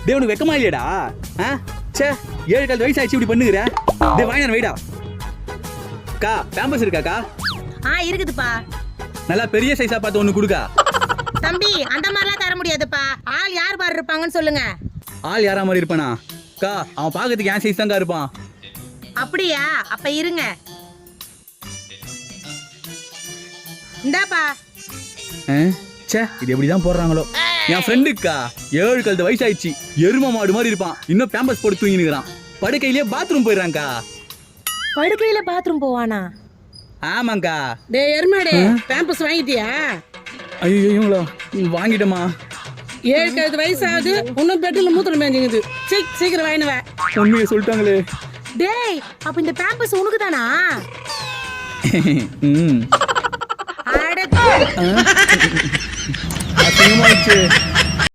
டேய் உனக்கு வெக்கமா இல்லையடா? சே 7 வயசு ஆயிடுச்சு இப்படி பண்ணுகிற. டேய் வாங்கினா வைடா. அக்கா பேம்பஸ் இருக்காக்கா? இருக்குதுப்பா. நல்லா பெரிய சைஸா பார்த்து ஒன்று கொடுக்கா. தம்பி அந்த மாதிரிலாம் தர முடியாதுப்பா. ஆள் யார் பாரு இருப்பாங்கன்னு சொல்லுங்க. ஆள் யாரா மாதிரி இருப்பானா? அக்கா அவன் பார்க்கறதுக்கு என் சைஸ் தான்க்கா இருப்பான். அப்படியா? அப்ப இருங்க. இந்தாப்பா. சே இது எப்படிதான் போடுறாங்களோ. என் ஃப்ரெண்டுக்கா 7 வயசு ஆயிடுச்சு. எரும மாடு மாதிரி இருப்பான். இன்னும் பேம்பஸ் போட்டு தூங்கினுக்கிறான். படுக்கையிலேயே பாத்ரூம் போயிடுறான்க்கா. படுக்கையில பாத்ரூம் போவானா? ஆமாங்கா. டேய் எருமாடே, பேம்பஸ் வாங்கிட்டியா? ஐயோ இவங்களா வாங்கிட்டோமா? 7 வயசாகுது, இன்னும் பெட்ல மூத்திரம் மேஞ்சுங்குது. சீக்கிரம் வாங்கினவ. உண்மையை சொல்லிட்டாங்களே. டேய் அப்ப இந்த பேம்பஸ் உனக்கு தானா? அசிங்கமாயிடுச்சு.